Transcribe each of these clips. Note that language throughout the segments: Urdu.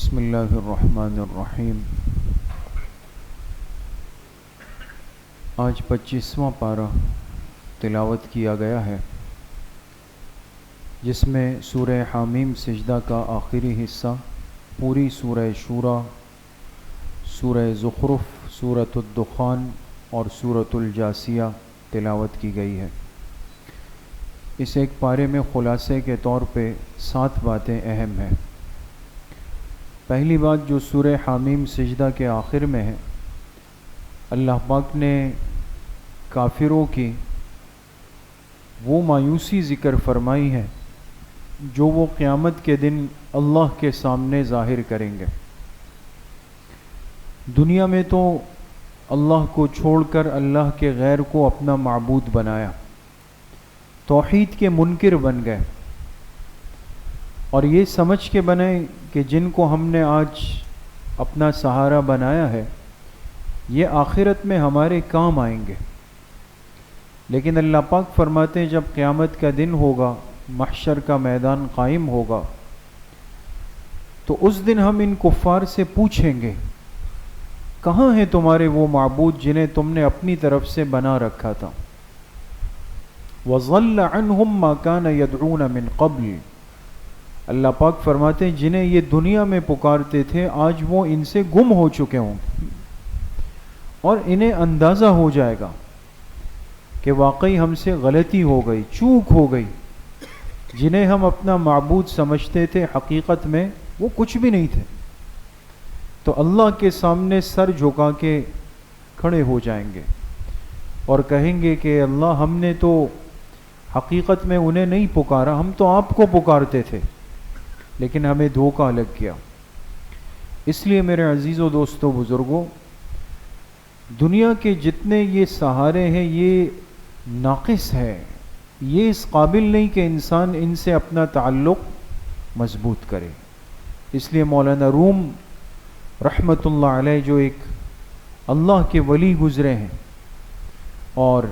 بسم اللہ الرحمن الرحیم۔ آج 25واں پارہ تلاوت کیا گیا ہے، جس میں سورہ حامیم سجدہ کا آخری حصہ، پوری سورہ شورى، سورہ زخرف، سورۃ الدخان اور سورۃ الجاثیہ تلاوت کی گئی ہے۔ اس ایک پارے میں خلاصے کے طور پہ 7 باتیں اہم ہیں۔ پہلی بات جو سورہ حامیم سجدہ کے آخر میں ہے، اللہ پاک نے کافروں کی وہ مایوسی ذکر فرمائی ہے جو وہ قیامت کے دن اللہ کے سامنے ظاہر کریں گے۔ دنیا میں تو اللہ کو چھوڑ کر اللہ کے غیر کو اپنا معبود بنایا، توحید کے منکر بن گئے، اور یہ سمجھ کے بنے کہ جن کو ہم نے آج اپنا سہارا بنایا ہے یہ آخرت میں ہمارے کام آئیں گے۔ لیکن اللہ پاک فرماتے ہیں جب قیامت کا دن ہوگا، محشر کا میدان قائم ہوگا، تو اس دن ہم ان کفار سے پوچھیں گے کہاں ہیں تمہارے وہ معبود جنہیں تم نے اپنی طرف سے بنا رکھا تھا؟ وَضَلَّ عَنْهُمْ مَا كَانَ يَدْعُونَ مِنْ قَبْلِ۔ اللہ پاک فرماتے ہیں جنہیں یہ دنیا میں پکارتے تھے آج وہ ان سے گم ہو چکے ہوں گے، اور انہیں اندازہ ہو جائے گا کہ واقعی ہم سے غلطی ہو گئی، چوک ہو گئی۔ جنہیں ہم اپنا معبود سمجھتے تھے حقیقت میں وہ کچھ بھی نہیں تھے، تو اللہ کے سامنے سر جھکا کے کھڑے ہو جائیں گے اور کہیں گے کہ اللہ ہم نے تو حقیقت میں انہیں نہیں پکارا، ہم تو آپ کو پکارتے تھے، لیکن ہمیں دھوکہ لگ گیا۔ اس لیے میرے عزیز و دوستو بزرگوں، دنیا کے جتنے یہ سہارے ہیں یہ ناقص ہے، یہ اس قابل نہیں کہ انسان ان سے اپنا تعلق مضبوط کرے۔ اس لیے مولانا روم رحمۃ اللہ علیہ جو ایک اللہ کے ولی گزرے ہیں اور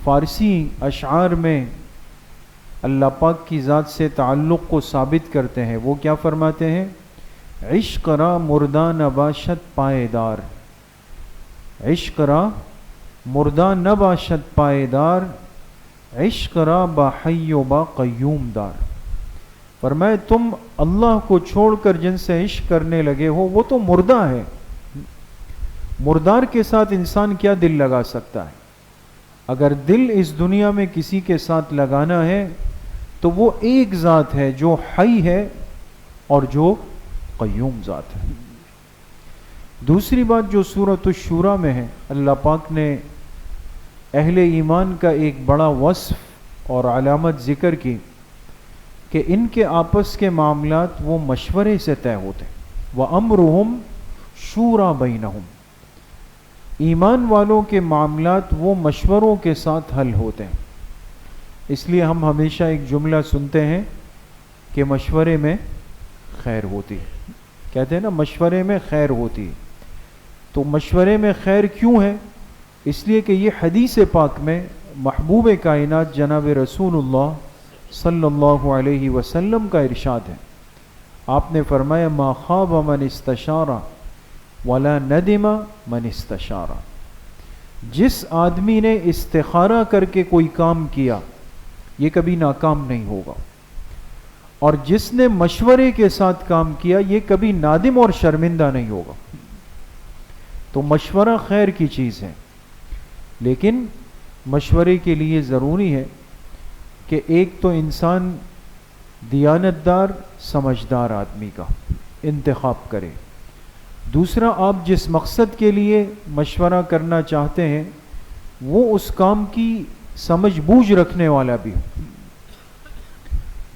فارسی اشعار میں اللہ پاک کی ذات سے تعلق کو ثابت کرتے ہیں، وہ کیا فرماتے ہیں؟ عشق را مردہ نباشد پائیدار، عشق را مردہ نباشد پائیدار، عشق را با حی و با قیوم دار۔ فرمائے تم اللہ کو چھوڑ کر جن سے عشق کرنے لگے ہو وہ تو مردہ ہے، مردار کے ساتھ انسان کیا دل لگا سکتا ہے؟ اگر دل اس دنیا میں کسی کے ساتھ لگانا ہے تو وہ ایک ذات ہے جو حی ہے اور جو قیوم ذات ہے۔ دوسری بات جو سورۃ الشورى میں ہے، اللہ پاک نے اہل ایمان کا ایک بڑا وصف اور علامت ذکر کی کہ ان کے آپس کے معاملات وہ مشورے سے طے ہوتے ہیں۔ وَأَمْرُهُمْ شُورَى بَيْنَهُمْ، ایمان والوں کے معاملات وہ مشوروں کے ساتھ حل ہوتے ہیں۔ اس لیے ہم ہمیشہ ایک جملہ سنتے ہیں کہ مشورے میں خیر ہوتی ہے، کہتے ہیں نا مشورے میں خیر ہوتی ہے۔ تو مشورے میں خیر کیوں ہے؟ اس لیے کہ یہ حدیث پاک میں محبوب کائنات جناب رسول اللہ صلی اللہ علیہ وسلم کا ارشاد ہے۔ آپ نے فرمایا ما خاب من استشار ولا ندم من استشار۔ جس آدمی نے استخارہ کر کے کوئی کام کیا یہ کبھی ناکام نہیں ہوگا، اور جس نے مشورے کے ساتھ کام کیا یہ کبھی نادم اور شرمندہ نہیں ہوگا۔ تو مشورہ خیر کی چیز ہے، لیکن مشورے کے لیے ضروری ہے کہ ایک تو انسان دیانتدار سمجھدار آدمی کا انتخاب کرے، دوسرا آپ جس مقصد کے لیے مشورہ کرنا چاہتے ہیں وہ اس کام کی سمجھ بوجھ رکھنے والا بھی ہو۔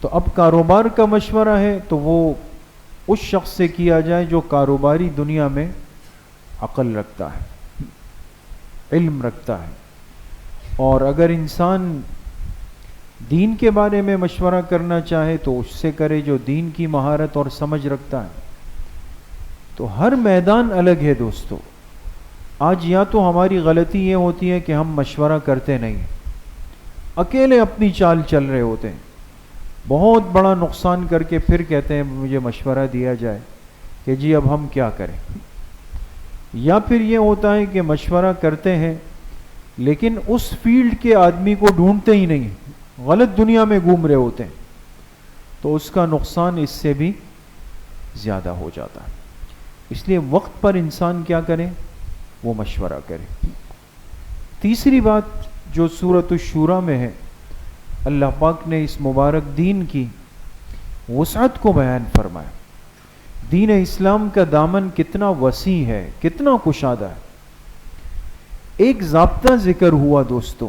تو اب کاروبار کا مشورہ ہے تو وہ اس شخص سے کیا جائے جو کاروباری دنیا میں عقل رکھتا ہے، علم رکھتا ہے، اور اگر انسان دین کے بارے میں مشورہ کرنا چاہے تو اس سے کرے جو دین کی مہارت اور سمجھ رکھتا ہے۔ تو ہر میدان الگ ہے دوستو۔ آج یا تو ہماری غلطی یہ ہوتی ہے کہ ہم مشورہ کرتے نہیں، اکیلے اپنی چال چل رہے ہوتے ہیں، بہت بڑا نقصان کر کے پھر کہتے ہیں مجھے مشورہ دیا جائے، کہ جی اب ہم کیا کریں. یا پھر یہ ہوتا ہے کہ مشورہ کرتے ہیں لیکن اس فیلڈ کے آدمی کو ڈھونڈتے ہی نہیں، غلط دنیا میں گھوم رہے ہوتے ہیں، تو اس کا نقصان اس سے بھی زیادہ ہو جاتا ہے. اس لیے وقت پر انسان کیا کرے؟ وہ مشورہ کرے. تیسری بات جو سورۃ الشورى میں ہے، اللہ پاک نے اس مبارک دین کی وسعت کو بیان فرمایا. دین اسلام کا دامن کتنا وسیع ہے، کتنا کشادہ ہے. ایک ضابطہ ذکر ہوا دوستو،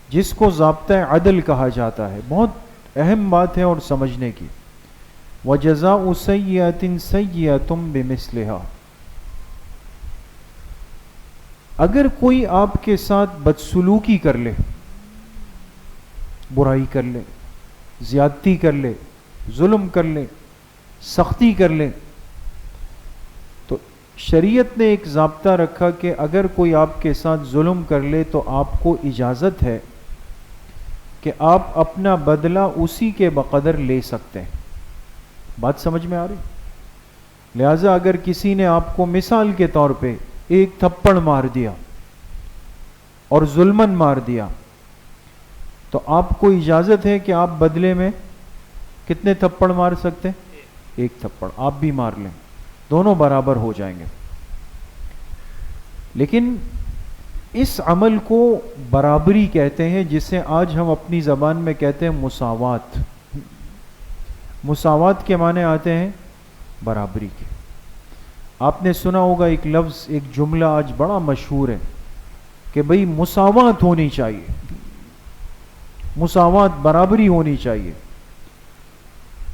جس کو ضابطہ عدل کہا جاتا ہے. بہت اہم بات ہے اور سمجھنے کی. وَجَزَاءُ سَيِّئَةٍ سَيِّئَةٌ بِمِثْلِهَا. اگر کوئی آپ کے ساتھ بدسلوکی کر لے، برائی کر لے، زیادتی کر لے، ظلم کر لے، سختی کر لے، تو شریعت نے ایک ضابطہ رکھا کہ اگر کوئی آپ کے ساتھ ظلم کر لے تو آپ کو اجازت ہے کہ آپ اپنا بدلہ اسی کے بقدر لے سکتے ہیں. بات سمجھ میں آ رہی؟ لہذا اگر کسی نے آپ کو مثال کے طور پہ ایک تھپڑ مار دیا اور ظلمن مار دیا، تو آپ کو اجازت ہے کہ آپ بدلے میں کتنے تھپڑ مار سکتے؟ ایک تھپڑ. آپ بھی مار لیں، دونوں برابر ہو جائیں گے. لیکن اس عمل کو برابری کہتے ہیں، جسے آج ہم اپنی زبان میں کہتے ہیں مساوات. مساوات کے معنی آتے ہیں برابری کے. آپ نے سنا ہوگا ایک لفظ، ایک جملہ آج بڑا مشہور ہے کہ بھئی مساوات ہونی چاہیے، مساوات، برابری ہونی چاہیے.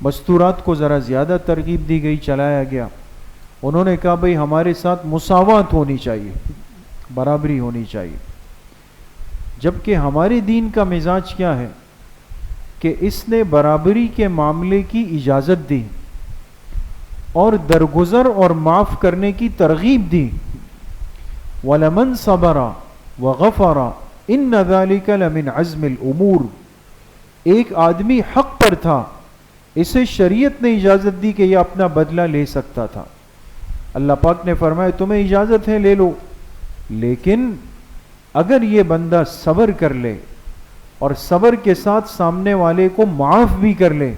مستورات کو ذرا زیادہ ترغیب دی گئی، چلایا گیا. انہوں نے کہا بھئی ہمارے ساتھ مساوات ہونی چاہیے، برابری ہونی چاہیے. جبکہ ہمارے دین کا مزاج کیا ہے کہ اس نے برابری کے معاملے کی اجازت دی اور درگزر اور معاف کرنے کی ترغیب دی. وَلَمَنْ صَبَرَ وَغَفَرَ إِنَّ ذَلِكَ لَمِنْ عَزْمِ الْأُمُورِ. ایک آدمی حق پر تھا، اسے شریعت نے اجازت دی کہ یہ اپنا بدلہ لے سکتا تھا. اللہ پاک نے فرمایا تمہیں اجازت ہے، لے لو، لیکن اگر یہ بندہ صبر کر لے اور صبر کے ساتھ سامنے والے کو معاف بھی کر لے،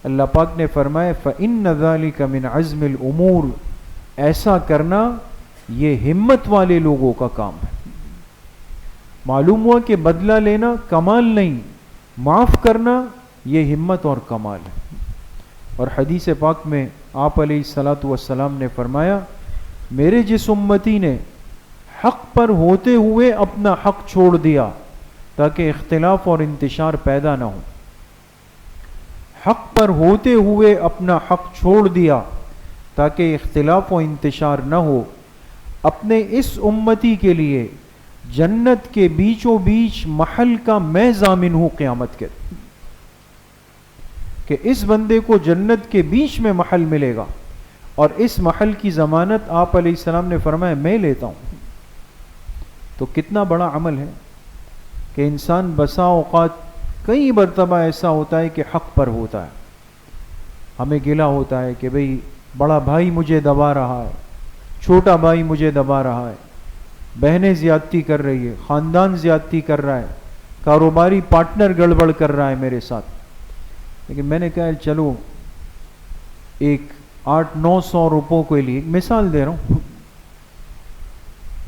اللہ پاک نے فرمایا فَإِنَّ ذَلِكَ مِنْ عَزْمِ الْأُمُورِ. ایسا کرنا یہ ہمت والے لوگوں کا کام ہے. معلوم ہوا کہ بدلہ لینا کمال نہیں، معاف کرنا یہ ہمت اور کمال ہے. اور حدیث پاک میں آپ علیہ الصلاۃ والسلام نے فرمایا میرے جس امتی نے حق پر ہوتے ہوئے اپنا حق چھوڑ دیا تاکہ اختلاف اور انتشار پیدا نہ ہو، حق پر ہوتے ہوئے اپنا حق چھوڑ دیا تاکہ اختلاف و انتشار نہ ہو، اپنے اس امتی کے لیے جنت کے بیچوں بیچ محل کا میں ضامن ہوں قیامت کے، کہ اس بندے کو جنت کے بیچ میں محل ملے گا، اور اس محل کی ضمانت آپ علیہ السلام نے فرمایا میں لیتا ہوں. تو کتنا بڑا عمل ہے کہ انسان بسا اوقات کئی مرتبہ ایسا ہوتا ہے کہ حق پر ہوتا ہے، ہمیں گلہ ہوتا ہے کہ بھئی بڑا بھائی مجھے دبا رہا ہے، چھوٹا بھائی مجھے دبا رہا ہے، بہنیں زیادتی کر رہی ہے، خاندان زیادتی کر رہا ہے، کاروباری پارٹنر گڑبڑ کر رہا ہے میرے ساتھ. لیکن میں نے کہا چلو ایک 800-900 روپوں کے لیے مثال دے رہا ہوں،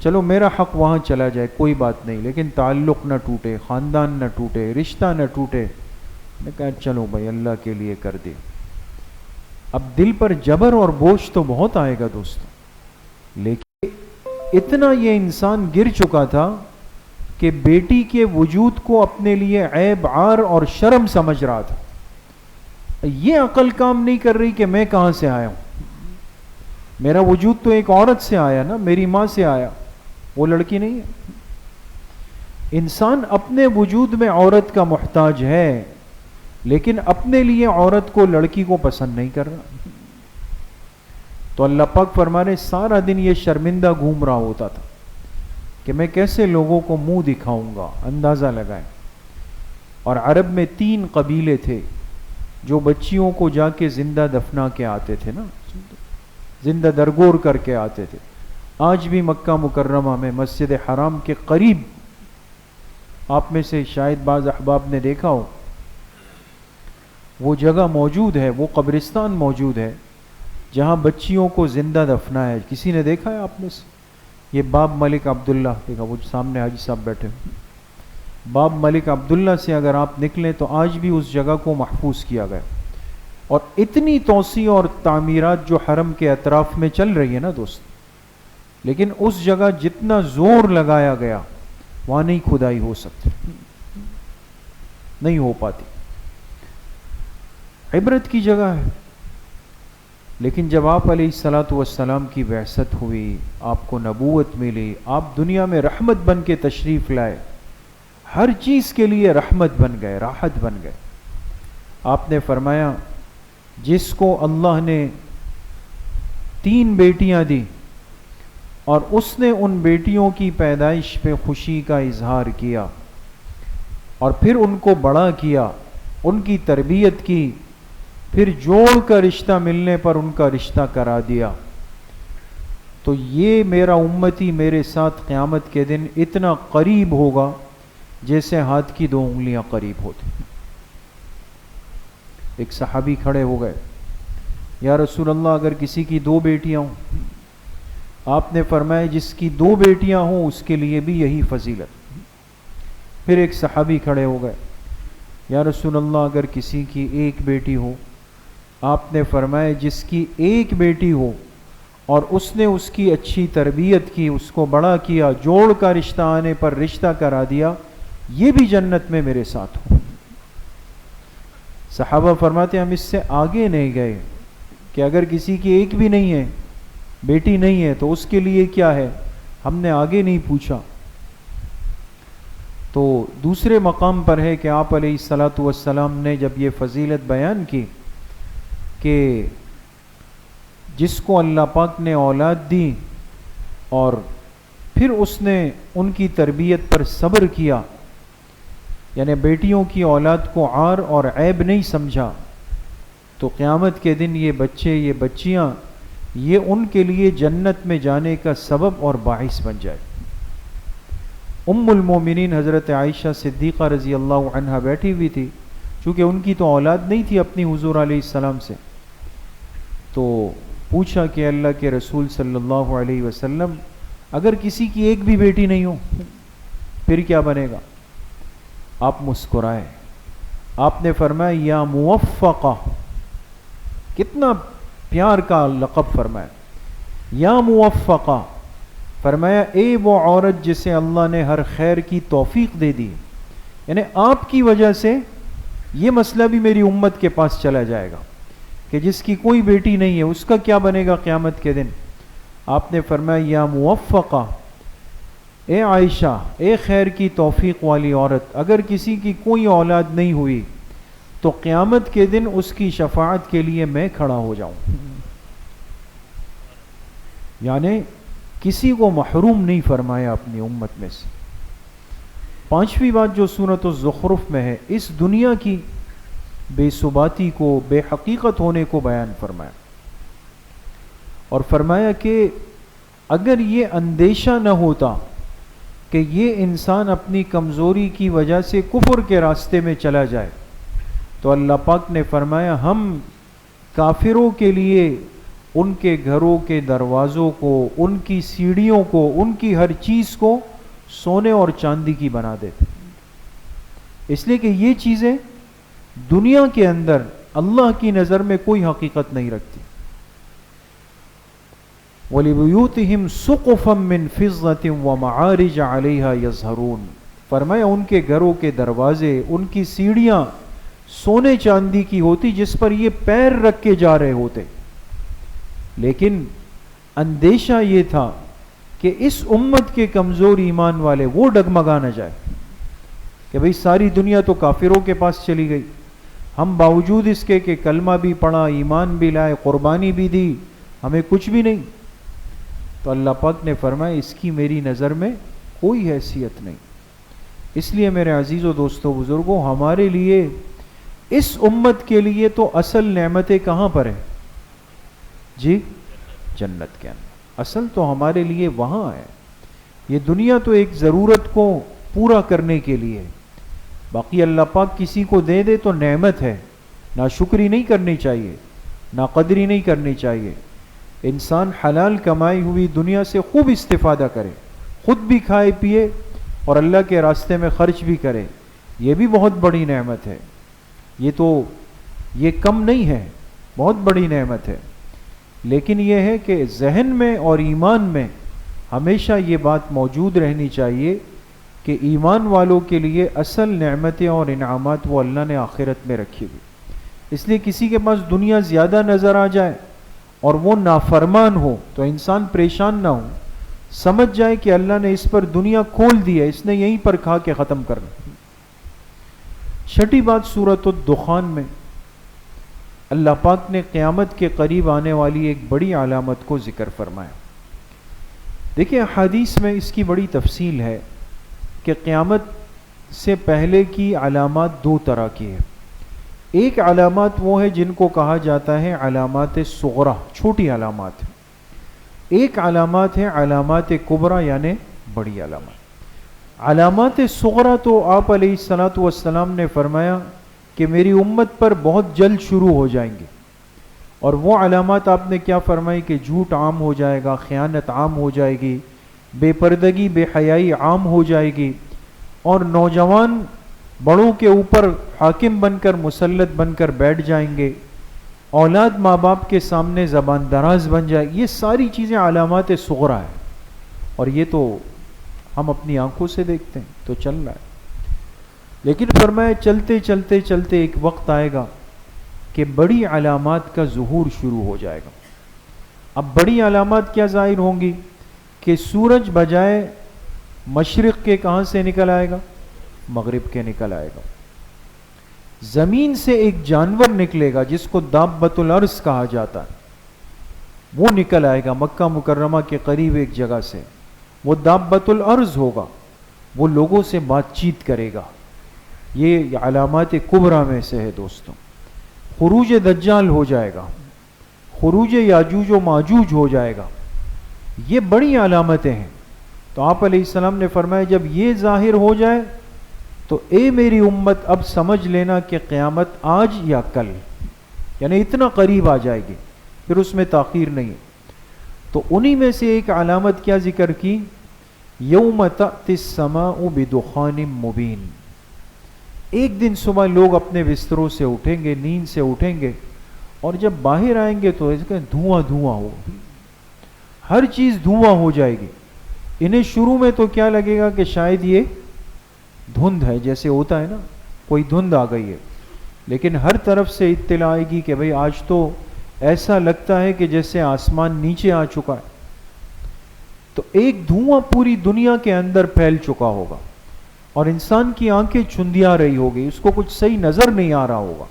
چلو میرا حق وہاں چلا جائے کوئی بات نہیں، لیکن تعلق نہ ٹوٹے، خاندان نہ ٹوٹے، رشتہ نہ ٹوٹے. میں نے کہا چلو بھائی اللہ کے لیے کر دے. اب دل پر جبر اور بوجھ تو بہت آئے گا دوستو، لیکن اتنا یہ انسان گر چکا تھا کہ بیٹی کے وجود کو اپنے لیے عیب، عار اور شرم سمجھ رہا تھا. یہ عقل کام نہیں کر رہی کہ میں کہاں سے آیا ہوں، میرا وجود تو ایک عورت سے آیا نا، میری ماں سے آیا، وہ لڑکی نہیں ہے. انسان اپنے وجود میں عورت کا محتاج ہے، لیکن اپنے لیے عورت کو، لڑکی کو پسند نہیں کر رہا. تو اللہ پاک فرما رہے سارا دن یہ شرمندہ گھوم رہا ہوتا تھا کہ میں کیسے لوگوں کو منہ دکھاؤں گا. اندازہ لگائیں. اور عرب میں 3 قبیلے تھے جو بچیوں کو جا کے زندہ دفنا کے آتے تھے نا، زندہ درگور کر کے آتے تھے. آج بھی مکہ مکرمہ میں مسجد حرام کے قریب آپ میں سے شاید بعض احباب نے دیکھا ہو، وہ جگہ موجود ہے، وہ قبرستان موجود ہے جہاں بچیوں کو زندہ دفنایا ہے. کسی نے دیکھا ہے آپ میں سے؟ یہ باب ملک عبداللہ، دیکھا وہ سامنے حاجی صاحب بیٹھے ہیں، باب ملک عبداللہ سے اگر آپ نکلیں تو آج بھی اس جگہ کو محفوظ کیا گیا. اور اتنی توسیع اور تعمیرات جو حرم کے اطراف میں چل رہی ہے نا دوست، لیکن اس جگہ جتنا زور لگایا گیا وہاں نہیں کھدائی ہو سکتی، نہیں ہو پاتی. عبرت کی جگہ ہے. لیکن جب آپ علیہ الصلاۃ والسلام کی بعثت ہوئی، آپ کو نبوت ملی، آپ دنیا میں رحمت بن کے تشریف لائے، ہر چیز کے لیے رحمت بن گئے، راحت بن گئے. آپ نے فرمایا جس کو اللہ نے 3 بیٹیاں دی اور اس نے ان بیٹیوں کی پیدائش پہ خوشی کا اظہار کیا اور پھر ان کو بڑا کیا، ان کی تربیت کی، پھر جوڑ کا رشتہ ملنے پر ان کا رشتہ کرا دیا، تو یہ میرا امتی میرے ساتھ قیامت کے دن اتنا قریب ہوگا جیسے ہاتھ کی 2 انگلیاں قریب ہوتی. ایک صحابی کھڑے ہو گئے، یا رسول اللہ اگر کسی کی 2 بیٹیاں ہوں؟ آپ نے فرمایا جس کی 2 بیٹیاں ہوں اس کے لیے بھی یہی فضیلت. پھر ایک صحابی کھڑے ہو گئے، یا رسول اللہ اگر کسی کی 1 بیٹی ہو؟ آپ نے فرمایا جس کی 1 بیٹی ہو اور اس نے اس کی اچھی تربیت کی، اس کو بڑا کیا، جوڑ کا رشتہ آنے پر رشتہ کرا دیا، یہ بھی جنت میں میرے ساتھ ہو. صحابہ فرماتے ہم اس سے آگے نہیں گئے کہ اگر کسی کی 1 بھی نہیں ہے، بیٹی نہیں ہے، تو اس کے لیے کیا ہے، ہم نے آگے نہیں پوچھا. تو دوسرے مقام پر ہے کہ آپ علیہ الصلاۃ والسلام نے جب یہ فضیلت بیان کی کہ جس کو اللہ پاک نے اولاد دی اور پھر اس نے ان کی تربیت پر صبر کیا، یعنی بیٹیوں کی اولاد کو عار اور عیب نہیں سمجھا، تو قیامت کے دن یہ بچے، یہ بچیاں، یہ ان کے لیے جنت میں جانے کا سبب اور باعث بن جائے. ام المومنین حضرت عائشہ صدیقہ رضی اللہ عنہا بیٹھی ہوئی تھی، چونکہ ان کی تو اولاد نہیں تھی اپنی حضور علیہ السلام سے، تو پوچھا کہ اللہ کے رسول صلی اللہ علیہ وسلم اگر کسی کی 1 بھی بیٹی نہیں ہو پھر کیا بنے گا؟ آپ مسکرائے. آپ نے فرمایا یا موفقہ، کتنا پیار کا لقب فرمایا، یا موفقہ، فرمایا اے وہ عورت جسے اللہ نے ہر خیر کی توفیق دے دی، یعنی آپ کی وجہ سے یہ مسئلہ بھی میری امت کے پاس چلا جائے گا کہ جس کی کوئی بیٹی نہیں ہے اس کا کیا بنے گا قیامت کے دن. آپ نے فرمایا یا موفقہ، اے عائشہ، اے خیر کی توفیق والی عورت، اگر کسی کی کوئی اولاد نہیں ہوئی تو قیامت کے دن اس کی شفاعت کے لیے میں کھڑا ہو جاؤں. یعنی کسی کو محروم نہیں فرمایا اپنی امت میں سے. 5ویں بات جو سورۃ الزخرف میں ہے، اس دنیا کی بے ثباتی کو، بے حقیقت ہونے کو بیان فرمایا، اور فرمایا کہ اگر یہ اندیشہ نہ ہوتا کہ یہ انسان اپنی کمزوری کی وجہ سے کفر کے راستے میں چلا جائے، تو اللہ پاک نے فرمایا ہم کافروں کے لیے ان کے گھروں کے دروازوں کو، ان کی سیڑھیوں کو، ان کی ہر چیز کو سونے اور چاندی کی بنا دیتے، اس لیے کہ یہ چیزیں دنیا کے اندر اللہ کی نظر میں کوئی حقیقت نہیں رکھتی. وَلِبُيُوتِهِمْ سُقُفًا مِّن فِضَّةٍ وَمَعَارِجَ عَلَيْهَا يَظْهَرُونَ، فرمایا ان کے گھروں کے دروازے، ان کی سیڑھیاں سونے چاندی کی ہوتی جس پر یہ پیر رکھ کے جا رہے ہوتے. لیکن اندیشہ یہ تھا کہ اس امت کے کمزور ایمان والے وہ ڈگمگا نہ جائے کہ بھئی ساری دنیا تو کافروں کے پاس چلی گئی، ہم باوجود اس کے کہ کلمہ بھی پڑھا، ایمان بھی لائے، قربانی بھی دی، ہمیں کچھ بھی نہیں. تو اللہ پاک نے فرمایا اس کی میری نظر میں کوئی حیثیت نہیں. اس لیے میرے عزیزو دوستو بزرگوں، ہمارے لیے، اس امت کے لیے تو اصل نعمتیں کہاں پر ہیں؟ جی جنت کے اندر. اصل تو ہمارے لیے وہاں ہے. یہ دنیا تو ایک ضرورت کو پورا کرنے کے لیے ہے. باقی اللہ پاک کسی کو دے دے تو نعمت ہے، ناشکری نہیں کرنی چاہیے، ناقدری نہیں کرنی چاہیے. انسان حلال کمائی ہوئی دنیا سے خوب استفادہ کرے، خود بھی کھائے پیے اور اللہ کے راستے میں خرچ بھی کرے. یہ بھی بہت بڑی نعمت ہے. یہ کم نہیں ہے، بہت بڑی نعمت ہے. لیکن یہ ہے کہ ذہن میں اور ایمان میں ہمیشہ یہ بات موجود رہنی چاہیے کہ ایمان والوں کے لیے اصل نعمتیں اور انعامات وہ اللہ نے آخرت میں رکھی ہوئی. اس لیے کسی کے پاس دنیا زیادہ نظر آ جائے اور وہ نافرمان ہو تو انسان پریشان نہ ہو، سمجھ جائے کہ اللہ نے اس پر دنیا کھول دی ہے، اس نے یہیں پر کھا کے ختم کرنا. چھٹی بات سورۃ الدخان میں اللہ پاک نے قیامت کے قریب آنے والی ایک بڑی علامت کو ذکر فرمایا. دیکھیں حدیث میں اس کی بڑی تفصیل ہے کہ قیامت سے پہلے کی علامات دو طرح کی ہے. ایک علامات وہ ہے جن کو کہا جاتا ہے علامات صغرا، چھوٹی علامات. ایک علامات ہے علامات کبرا یعنی بڑی علامات. علامات صغرا تو آپ علیہ الصلوۃ والسلام نے فرمایا کہ میری امت پر بہت جلد شروع ہو جائیں گے. اور وہ علامات آپ نے کیا فرمائی کہ جھوٹ عام ہو جائے گا، خیانت عام ہو جائے گی، بے پردگی بے حیائی عام ہو جائے گی، اور نوجوان بڑوں کے اوپر حاکم بن کر مسلط بن کر بیٹھ جائیں گے، اولاد ماں باپ کے سامنے زبان دراز بن جائے. یہ ساری چیزیں علامات صغرا ہیں اور یہ تو ہم اپنی آنکھوں سے دیکھتے ہیں تو چل رہا ہے. لیکن فرمایا چلتے چلتے چلتے ایک وقت آئے گا کہ بڑی علامات کا ظہور شروع ہو جائے گا. اب بڑی علامات کیا ظاہر ہوں گی کہ سورج بجائے مشرق کے کہاں سے نکل آئے گا؟ مغرب کے نکل آئے گا. زمین سے ایک جانور نکلے گا جس کو دابۃ الارض کہا جاتا ہے، وہ نکل آئے گا مکہ مکرمہ کے قریب ایک جگہ سے. وہ دابۃ الارض ہوگا، وہ لوگوں سے بات چیت کرے گا. یہ علامات کبرا میں سے ہے دوستوں. خروج دجال ہو جائے گا، خروج یاجوج و ماجوج ہو جائے گا. یہ بڑی علامتیں ہیں. تو آپ علیہ السلام نے فرمایا جب یہ ظاہر ہو جائے تو اے میری امت اب سمجھ لینا کہ قیامت آج یا کل، یعنی اتنا قریب آ جائے گی، پھر اس میں تاخیر نہیں ہے. تو انہی میں سے ایک علامت کیا ذکر کی؟ یوم تأتی السماء بدخان مبین. ایک دن صبح لوگ اپنے بستروں سے اٹھیں گے، نیند سے اٹھیں گے، اور جب باہر آئیں گے تو اس کا دھواں دھواں ہو، ہر چیز دھواں ہو جائے گی. انہیں شروع میں تو کیا لگے گا کہ شاید یہ دھند ہے، جیسے ہوتا ہے نا کوئی دھند آ گئی ہے، لیکن ہر طرف سے اطلاع آئے گی کہ بھئی آج تو ایسا لگتا ہے کہ جیسے آسمان نیچے آ چکا ہے. تو ایک دھواں پوری دنیا کے اندر پھیل چکا ہوگا اور انسان کی آنکھیں چندیا رہی ہوگی، اس کو کچھ صحیح نظر نہیں آ رہا ہوگا.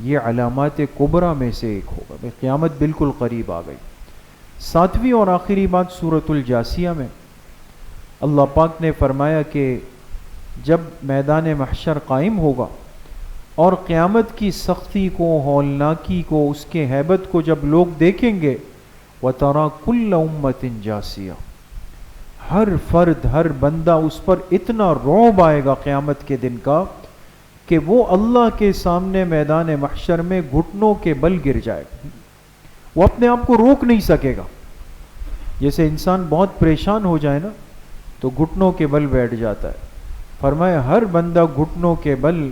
یہ علامات کبرا میں سے ایک ہوگا. بھئی قیامت بالکل قریب آ گئی. ساتویں اور آخری بات سورۃ الجاثیہ میں اللہ پاک نے فرمایا کہ جب میدان محشر قائم ہوگا اور قیامت کی سختی کو، ہولناکی کو، اس کے ہیبت کو جب لوگ دیکھیں گے، وَتَرَى كُلَّ أُمَّةٍ جَاثِيَةٍ، ہر فرد ہر بندہ اس پر اتنا رعب آئے گا قیامت کے دن کا کہ وہ اللہ کے سامنے میدان محشر میں گھٹنوں کے بل گر جائے گا. وہ اپنے آپ کو روک نہیں سکے گا. جیسے انسان بہت پریشان ہو جائے نا تو گھٹنوں کے بل بیٹھ جاتا ہے. فرمایا ہر بندہ گھٹنوں کے بل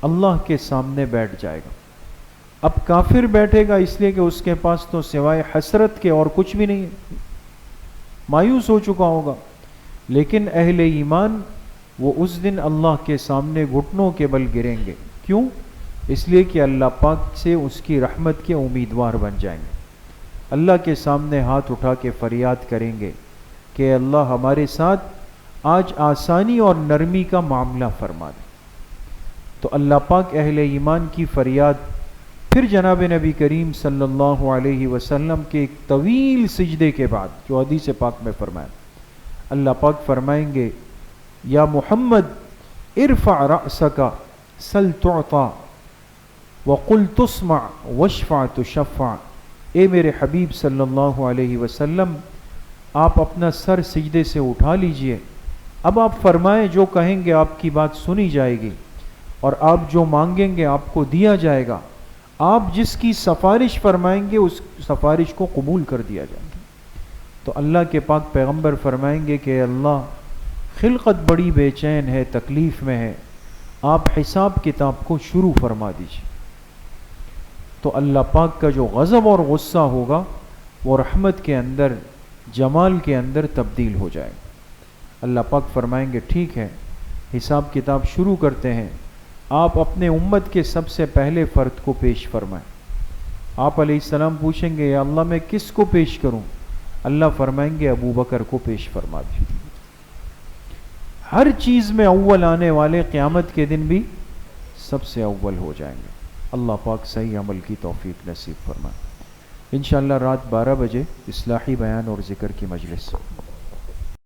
اللہ کے سامنے بیٹھ جائے گا. اب کافر بیٹھے گا اس لیے کہ اس کے پاس تو سوائے حسرت کے اور کچھ بھی نہیں ہے، مایوس ہو چکا ہوگا. لیکن اہل ایمان وہ اس دن اللہ کے سامنے گھٹنوں کے بل گریں گے. کیوں؟ اس لیے کہ اللہ پاک سے اس کی رحمت کے امیدوار بن جائیں گے. اللہ کے سامنے ہاتھ اٹھا کے فریاد کریں گے کہ اللہ ہمارے ساتھ آج آسانی اور نرمی کا معاملہ فرما دے. تو اللہ پاک اہل ایمان کی فریاد پھر جناب نبی کریم صلی اللہ علیہ وسلم کے ایک طویل سجدے کے بعد جو حدیث پاک میں فرمایا، اللہ پاک فرمائیں گے یا محمد ارفع رأسک سل تعطا وقل تسمع واشفع تشفع اے میرے حبیب صلی اللہ علیہ وسلم آپ اپنا سر سجدے سے اٹھا لیجئے، اب آپ فرمائیں جو کہیں گے آپ کی بات سنی جائے گی، اور آپ جو مانگیں گے آپ کو دیا جائے گا، آپ جس کی سفارش فرمائیں گے اس سفارش کو قبول کر دیا جائے گا۔ تو اللہ کے پاک پیغمبر فرمائیں گے کہ اللہ خلقت بڑی بے چین ہے، تکلیف میں ہے، آپ حساب کتاب کو شروع فرما دیجیے۔ تو اللہ پاک کا جو غضب اور غصہ ہوگا وہ رحمت کے اندر، جمال کے اندر تبدیل ہو جائے گا۔ اللہ پاک فرمائیں گے ٹھیک ہے، حساب کتاب شروع کرتے ہیں، آپ اپنے امت کے سب سے پہلے فرد کو پیش فرمائیں۔ آپ علیہ السلام پوچھیں گے یا اللہ میں کس کو پیش کروں؟ اللہ فرمائیں گے ابو بکر کو پیش فرما دیجیے۔ ہر چیز میں اول آنے والے قیامت کے دن بھی سب سے اول ہو جائیں گے۔ اللہ پاک صحیح عمل کی توفیق نصیب فرمائے۔ انشاءاللہ رات 12 بجے اصلاحی بیان اور ذکر کی مجلس۔